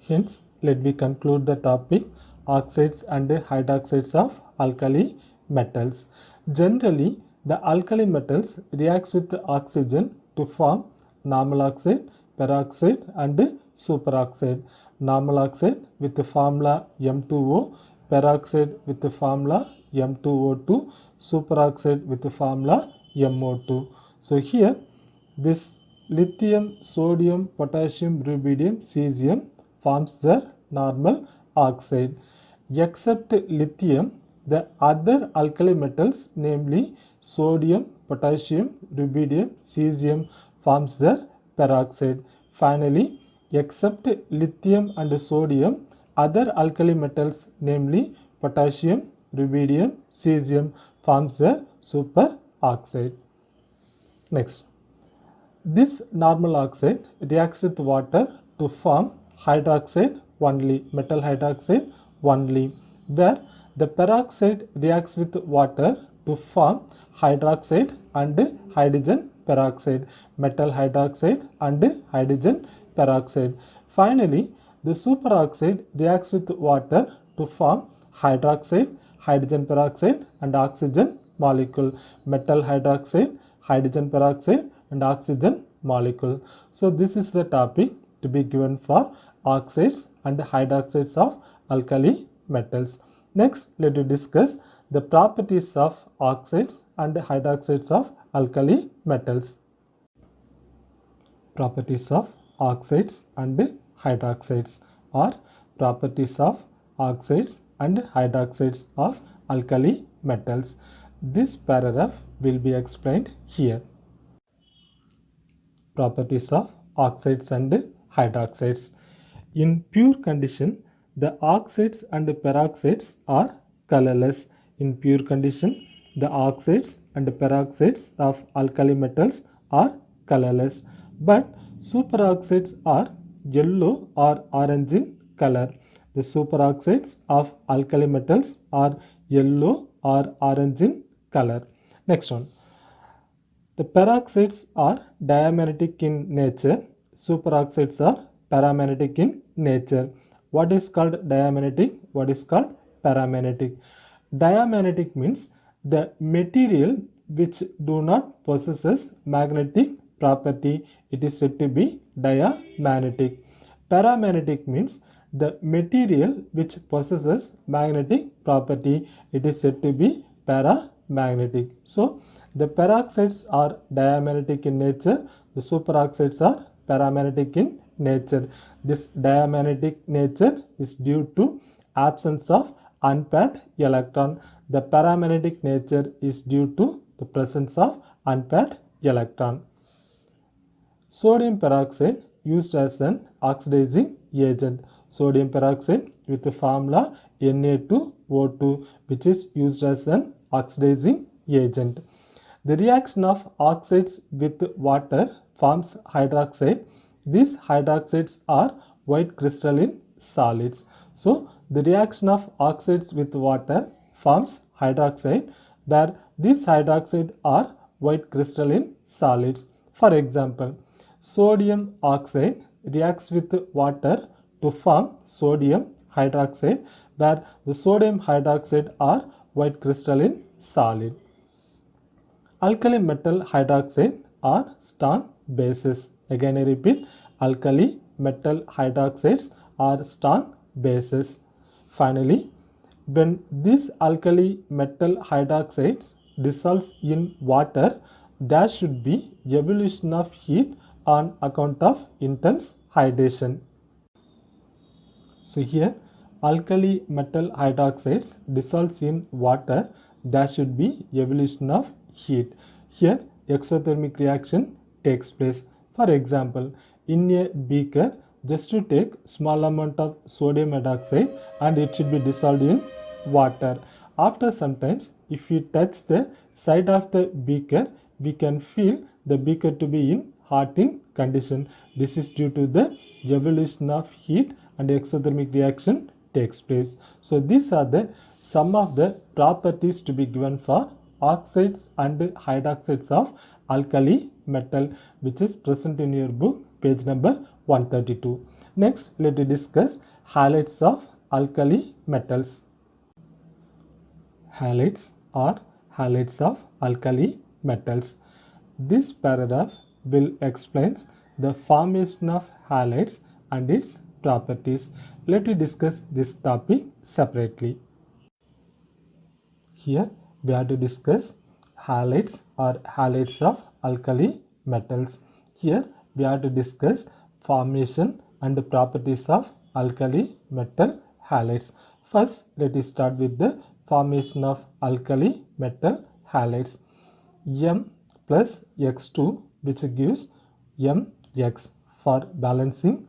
Hence, let me conclude the topic oxides and hydroxides of alkali metals. Generally, the alkali metals reacts with oxygen to form normal oxide, peroxide and superoxide. Normal oxide with the formula M2O, peroxide with the formula M2O2, superoxide with the formula MO2. So here this lithium, sodium, potassium, rubidium, cesium forms the normal oxide. Except lithium, the other alkali metals namely sodium, potassium, rubidium, cesium forms the peroxide. Finally, except lithium and sodium, other alkali metals namely potassium, rubidium, cesium forms the superoxide. Next, this normal oxide reacts with water to form hydroxide only, metal hydroxide only, where the peroxide reacts with water to form hydroxide and hydrogen peroxide, metal hydroxide and hydrogen peroxide. Finally, the superoxide reacts with water to form hydroxide, hydrogen peroxide and oxygen molecule, metal hydroxide, hydrogen peroxide and oxygen molecule. So this is the topic to be given for oxides and hydroxides of alkali metals. Next, let us discuss the properties of oxides and hydroxides of alkali metals. Properties of oxides and hydroxides or properties of oxides and hydroxides of alkali metals. This paragraph will be explained here. Properties of oxides and hydroxides. In pure condition, the oxides and peroxides are colorless. In pure condition, the oxides and peroxides of alkali metals are colorless, but superoxides are yellow or orange in color. The superoxides of alkali metals are yellow or orange in color. Next one. The peroxides are diamagnetic in nature. Superoxides are paramagnetic in nature. What is called diamagnetic? What is called paramagnetic? Diamagnetic means the material which do not possesses magnetic property. It is said to be diamagnetic. Paramagnetic means the material which possesses magnetic property. It is said to be paramagnetic. So, the peroxides are diamagnetic in nature. The superoxides are paramagnetic in nature. This diamagnetic nature is due to absence of unpaired electron. The paramagnetic nature is due to the presence of unpaired electron. Sodium peroxide used as an oxidizing agent. Sodium peroxide with the formula Na2O2, which is used as an oxidizing agent. The reaction of oxides with water forms hydroxide. These hydroxides are white crystalline solids. So, the reaction of oxides with water forms hydroxide, where these hydroxides are white crystalline solids. For example, sodium oxide reacts with water to form sodium hydroxide, where the sodium hydroxide are white crystalline solid. Alkali metal hydroxide are strong bases. Again I repeat, alkali metal hydroxides are strong bases. Finally, when these alkali metal hydroxides dissolves in water, there should be evolution of heat on account of intense hydration. So here, alkali metal hydroxides dissolves in water, there should be evolution of heat. Here, exothermic reaction takes place. For example, in a beaker, just to take small amount of sodium hydroxide and it should be dissolved in water. After some times, if we touch the side of the beaker, we can feel the beaker to be in hot in condition. This is due to the evolution of heat and exothermic reaction takes place. So these are the some of the properties to be given for oxides and hydroxides of alkali metal, which is present in your book page number 132. Next, let us discuss halides of alkali metals. Halides or halides of alkali metals. This paragraph will explain the formation of halides and its properties. Let us discuss this topic separately. Here we have to discuss halides or halides of alkali metals. Here we have to discuss formation and the properties of alkali metal halides. First, let us start with the formation of alkali metal halides. M plus X2, which gives MX, for balancing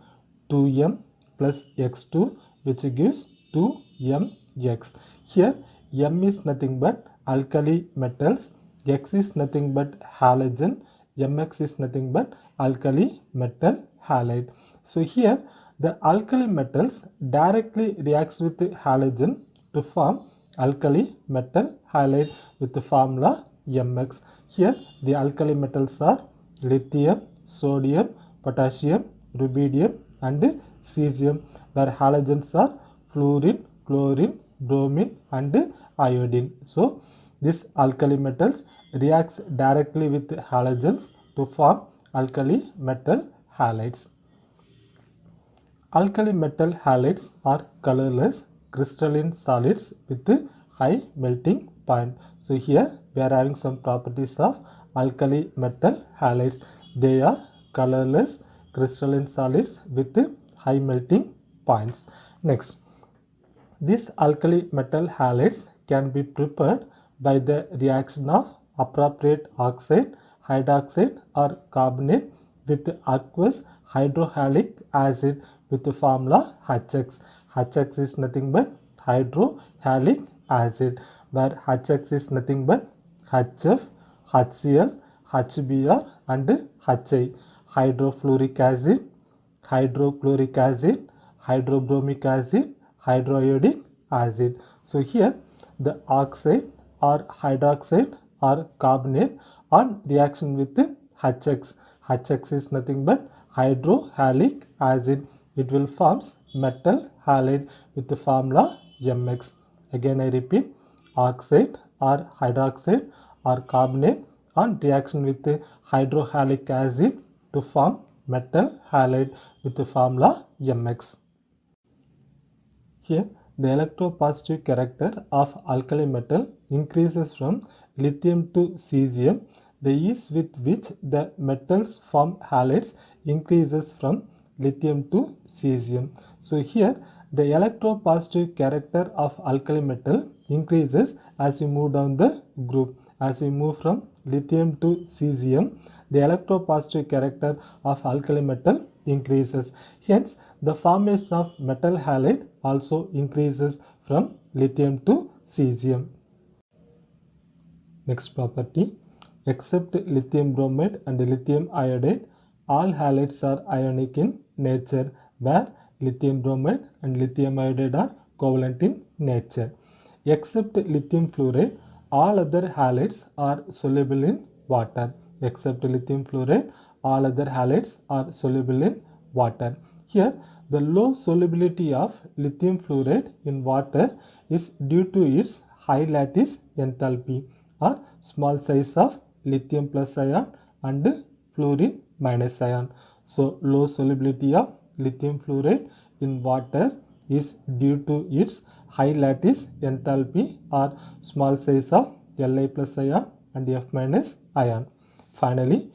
2M plus X2, which gives 2MX. Here M is nothing but alkali metals, X is nothing but halogen, MX is nothing but alkali metal halide. So here the alkali metals directly reacts with the halogen to form alkali metal halide with the formula MX. Here the alkali metals are lithium, sodium, potassium, rubidium and cesium, where halogens are fluorine, chlorine, bromine and iodine. So this alkali metals reacts directly with halogens to form alkali metal halides. Alkali metal halides are colorless crystalline solids with high melting point. So here we are having some properties of alkali metal halides. They are colorless crystalline solids with high melting points. Next, these alkali metal halides can be prepared by the reaction of appropriate oxide, hydroxide or carbonate with aqueous hydrohalic acid with the formula HX. HX is nothing but hydrohalic acid, where HX is nothing but HF, HCl, HBr and HI. Hydrofluoric acid, hydrochloric acid, hydrobromic acid, hydroiodic acid. So here the oxide or hydroxide or carbonate on reaction with the HX. HX is nothing but hydrohalic acid. It will forms metal halide with the formula MX. Again I repeat, oxide or hydroxide or carbonate on reaction with the hydrohalic acid to form metal halide with the formula MX. Here the electropositive character of alkali metal increases from lithium to cesium. The ease with which the metals form halides increases from lithium to cesium. So here the electropositive character of alkali metal increases as we move down the group. As we move from lithium to cesium, the electropositive character of alkali metal increases. Hence, the formation of metal halide also increases from lithium to cesium. Next property, except lithium bromide and lithium iodide, all halides are ionic in nature, where lithium bromide and lithium iodide are covalent in nature. Except lithium fluoride, all other halides are soluble in water. Except lithium fluoride, all other halides are soluble in water. Here, the low solubility of lithium fluoride in water is due to its high lattice enthalpy or small size of lithium plus ion and fluorine minus ion. So, low solubility of lithium fluoride in water is due to its high lattice enthalpy or small size of Li plus ion and F minus ion. Finally,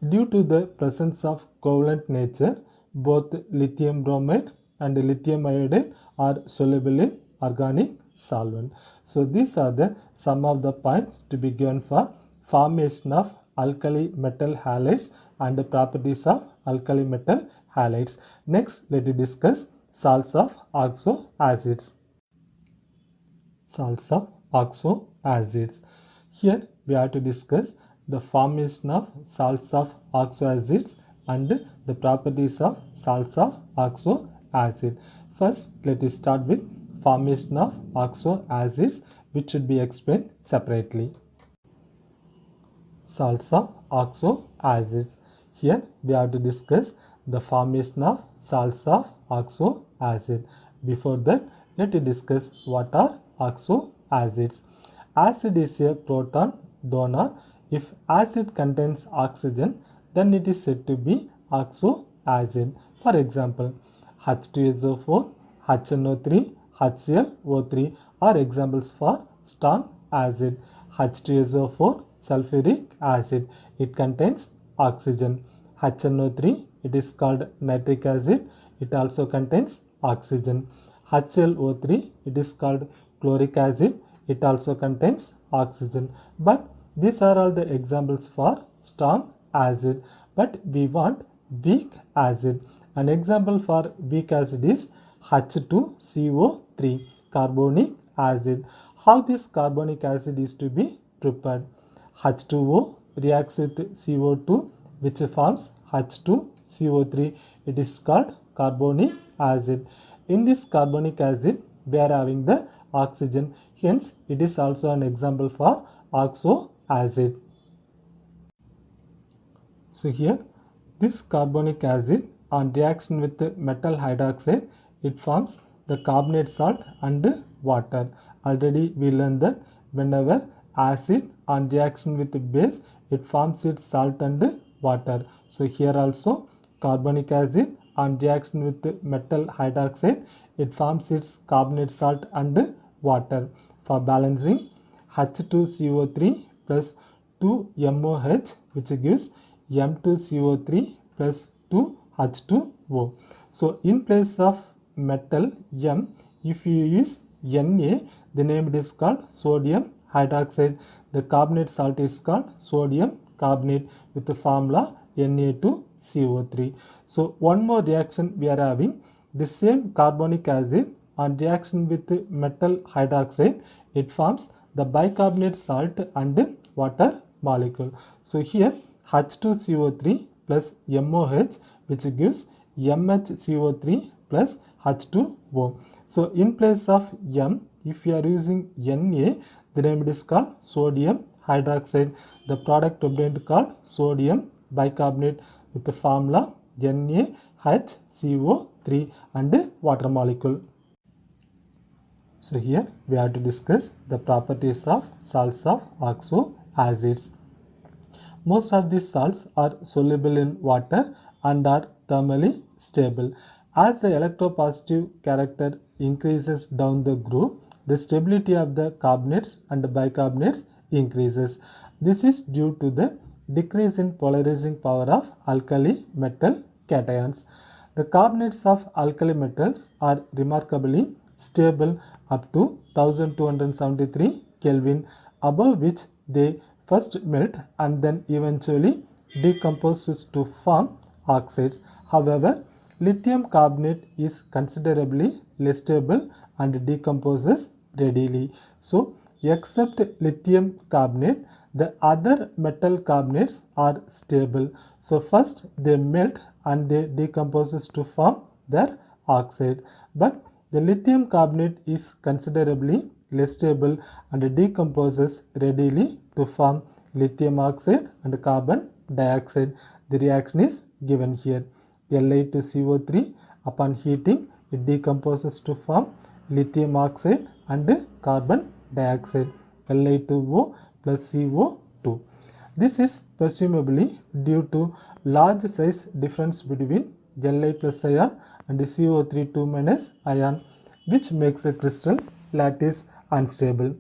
due to the presence of covalent nature, both lithium bromide and lithium iodide are soluble in organic solvent. So these are the some of the points to be given for formation of alkali metal halides and the properties of alkali metal halides. Next, let us discuss salts of oxo acids. Salts of oxo acids. Here we have to discuss the formation of salts of oxo acids and the properties of salts of oxo acid. First, let us start with formation of oxo acids, which should be explained separately. Salts of oxo acids. Here we have to discuss the formation of salts of oxo acid. Before that, let us discuss what are oxo acids. Acid is a proton donor. If acid contains oxygen, then it is said to be oxo acid. For example, H2SO4, HNO3, HClO3 are examples for strong acid. H2SO4 sulfuric acid, it contains oxygen. HNO3, it is called nitric acid, it also contains oxygen. HClO3, it is called chloric acid, it also contains oxygen. But these are all the examples for strong acid. But we want weak acid. An example for weak acid is H2CO3, carbonic acid. How this carbonic acid is to be prepared? H2O reacts with CO2 which forms H2CO3. It is called carbonic acid. In this carbonic acid, we are having the oxygen. Hence, it is also an example for oxo acid. So here, this carbonic acid on reaction with the metal hydroxide, it forms the carbonate salt and water. Already we learned that whenever acid on reaction with the base, it forms its salt and water. So here also carbonic acid on reaction with the metal hydroxide, it forms its carbonate salt and water. For balancing, H2CO3 plus 2MOH which gives M2CO3 plus 2H2O. So in place of metal M, if you use Na, the name is called sodium hydroxide. The carbonate salt is called sodium carbonate with the formula Na2CO3. So one more reaction we are having, the same carbonic acid on reaction with metal hydroxide, it forms the bicarbonate salt and water molecule. So here H2CO3 plus MOH which gives MHCO3 plus H2O. So in place of M, if you are using Na, the name is called sodium hydroxide. The product obtained called sodium bicarbonate with the formula NaHCO3 and water molecule. So here we have to discuss the properties of salts of oxo acids. Most of these salts are soluble in water and are thermally stable. As the electropositive character increases down the group, the stability of the carbonates and bicarbonates increases. This is due to the decrease in polarizing power of alkali metal cations. The carbonates of alkali metals are remarkably stable up to 1273 Kelvin, above which they first melt and then eventually decomposes to form oxides. However, lithium carbonate is considerably less stable and decomposes readily. So, except lithium carbonate, the other metal carbonates are stable. So, first they melt and they decomposes to form their oxide. But the lithium carbonate is considerably less stable and decomposes readily to form lithium oxide and carbon dioxide. The reaction is given here. Li2CO3, upon heating, it decomposes to form lithium oxide and carbon dioxide. Li2O plus CO2. This is presumably due to large size difference between Li plus ion and CO3 2 minus ion, which makes a crystal lattice unstable.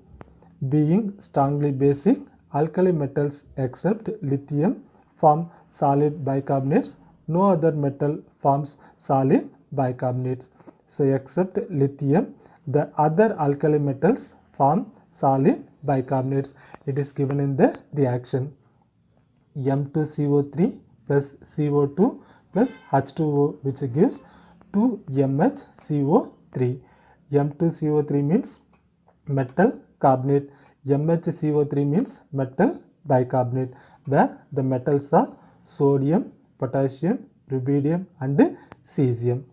Being strongly basic, alkali metals except lithium form solid bicarbonates. No other metal forms solid bicarbonates. So except lithium, the other alkali metals form solid bicarbonates. It is given in the reaction. M2CO3 plus CO2 plus H2O which gives 2MHCO3. M2CO3 means metal carbonate. MHCO3 means metal bicarbonate, where the metals are sodium, potassium, rubidium and cesium.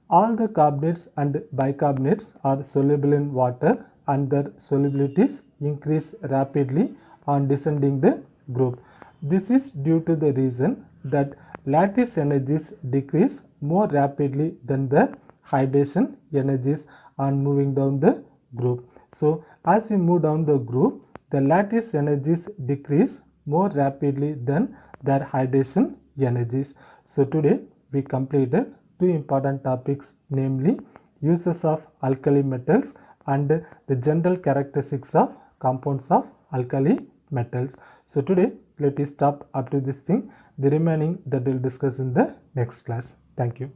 All the carbonates and bicarbonates are soluble in water and their solubilities increase rapidly on descending the group. This is due to the reason that lattice energies decrease more rapidly than the hydration energies on moving down the group. So as we move down the group, the lattice energies decrease more rapidly than their hydration energies. So today we completed two important topics, namely uses of alkali metals and the general characteristics of compounds of alkali metals. So today let us stop up to this thing. The remaining that we'll discuss in the next class. Thank you.